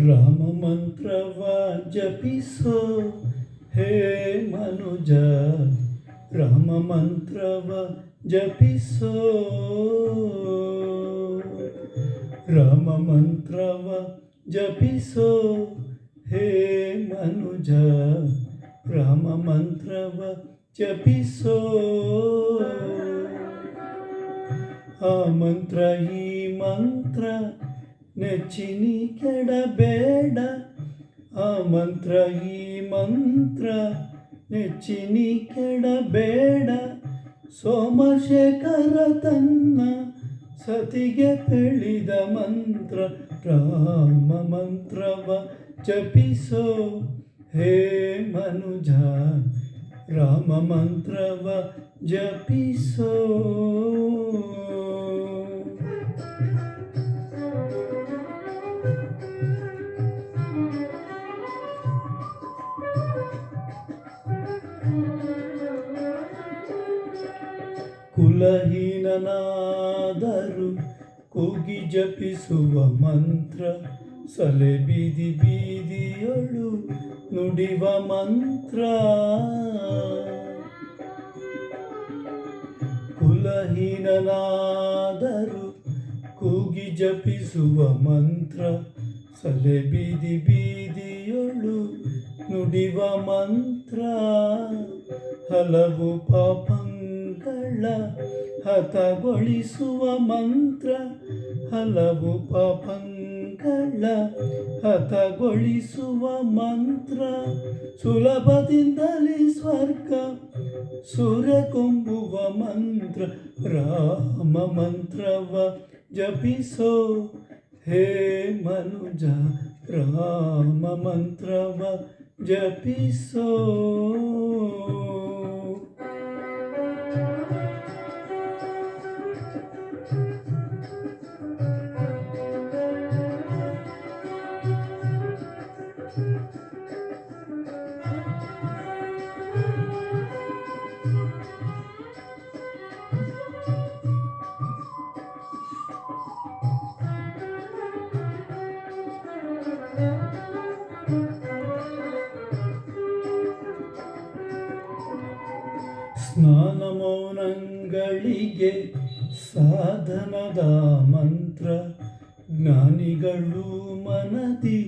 ರಾಮ ಮಂತ್ರವ ಜಪಿಸೋ ಹೇ ಮನುಜ, ರಾಮ ಮಂತ್ರವ ಜಪಿಸೋ, ರಾಮ ಮಂತ್ರವ ಜಪಿಸೋ ಹೇ ಮನುಜ, ರಾಮ ಮಂತ್ರವ ಜಪಿಸೋ. ಆ ಮಂತ್ರ ಈ ಮಂತ್ರ ನೆಚ್ಚಿನಿ ಕೆಡಬೇಡ, ಆ ಮಂತ್ರ ಈ ಮಂತ್ರ ನೆಚ್ಚಿನಿ ಕೆಡಬೇಡ. ಸೋಮಶೇಖರ ತನ್ನ ಸತಿಗೆ ಹೇಳಿದ ಮಂತ್ರ, ರಾಮ ಮಂತ್ರವ ಜಪಿಸೋ ಹೇ ಮನುಜ, ರಾಮ ಮಂತ್ರವ ಜಪಿಸೋ. ಕುಲಹೀನನಾದರೂ ಕೂಗಿ ಜಪಿಸುವ ಮಂತ್ರ, ಸಲೆ ಬೀದಿ ಬೀದಿಯೊಳು ನುಡಿವ ಮಂತ್ರ. ಕುಲಹೀನನಾದರೂ ಕೂಗಿ ಜಪಿಸುವ ಮಂತ್ರ, ಸಲೆ ಬೀದಿ ಬೀದಿಯೊಳು ನುಡಿವ ಮಂತ್ರ. ಹಲವು ಪಾಪಂಗಳ ಹತಗೊಳಿಸುವ ಮಂತ್ರ, ಹಲವು ಪಾಪಂಗಳ ಹತಗೊಳಿಸುವ ಮಂತ್ರ. ಸುಲಭದಿಂದಲೇ ಸ್ವರ್ಗ ಸೂರ್ಯ ಕೊಂಬುವ ಮಂತ್ರ, ರಾಮ ಮಂತ್ರವ ಜಪಿಸೋ ಹೇ ಮನುಜ, ರಾಮ ಮಂತ್ರವ ಜಪಿಸೋ. ಸ್ನಾನ ಮೌನಗಳಿಗೆ ಸಾಧನದ ಮಂತ್ರ, ಜ್ಞಾನಿಗಳು ಮನದಿ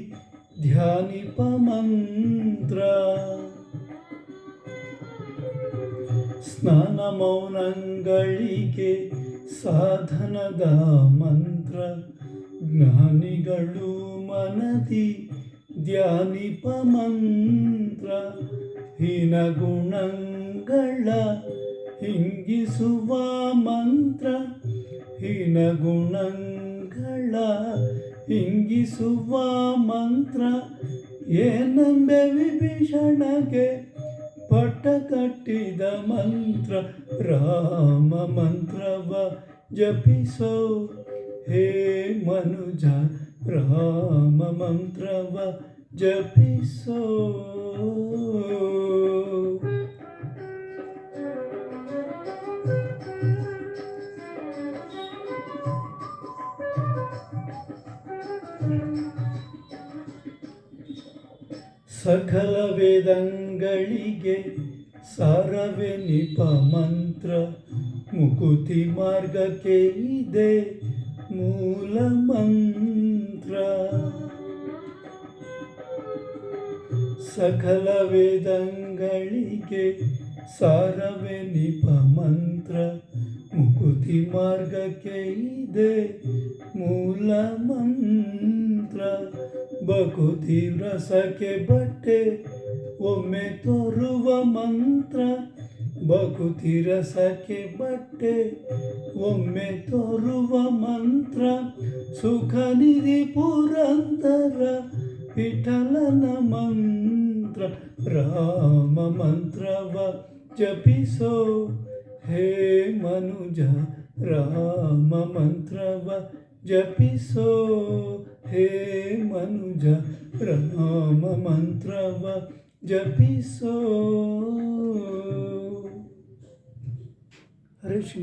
ಧ್ಯಾನಿಪ ಮಂತ್ರ. ಸ್ನಾನ ಮೌನಗಳಿಗೆ ಸಾಧನದ ಮಂತ್ರ, ಜ್ಞಾನಿಗಳು ಮನದಿ ಧ್ಯಾನಿಪ ಮಂತ್ರ. ಹೀನ ಗುಣಗಳ ಹಿಂಗಿಸುವ ಮಂತ್ರ, ಹೀನ ಗುಣಗಳ ಹಿಂಗಿಸುವ ಮಂತ್ರ. ಏನಂಬೆ ವಿಭೀಷಣಗೆ ಪಟ್ಟ ಕಟ್ಟಿದ ಮಂತ್ರ, ರಾಮ ಮಂತ್ರವ ಜಪಿಸೋ ಹೇ ಮನುಜ, ರಾಮ ಮಂತ್ರವ ಜಪಿಸೋ. ಸಕಲ ವೇದಂಗಳಿಗೆ ಸಾರವೇ ನಿಪ ಮಂತ್ರ, ಮುಕುತಿ ಮಾರ್ಗಕ್ಕೆ ಇದೆ ಮೂಲ ಮಂತ್ರ. ಸಕಲ ವೇದಂಗಳಿಗೆ ಸಾರವೇ ನಿಪ ಮಂತ್ರ, ಮುಕುತಿ ಮಾರ್ಗಕ್ಕೆ ಇದೆ ಮೂಲ ಮಂತ್ರ. ಬಕುತಿ ರಸಕ್ಕೆ ಬಟ್ಟೆ ಒಮ್ಮೆ ತೋರುವ ಮಂತ್ರ, ಬಕುತಿ ರಸಕ್ಕೆ ಬಟ್ಟೆ ಒಮ್ಮೆ ತೋರುವ ಮಂತ್ರ. ಸುಖ ನಿಧಿ ಪುರಂದರ ವಿಠಲನ ಮಂತ್ರ ರಾಮ ಮಂತ್ರವ ಜಪಿಸೋ ಹೇ ಮನುಜ ರಾಮ ಮಂತ್ರವ ಜಪಿಸೋ ಹೇ ಮನುಜ ರಾಮ ಮಂತ್ರವ ಜಪಿಸೋ. ಹರೇ ಶ್ರೀ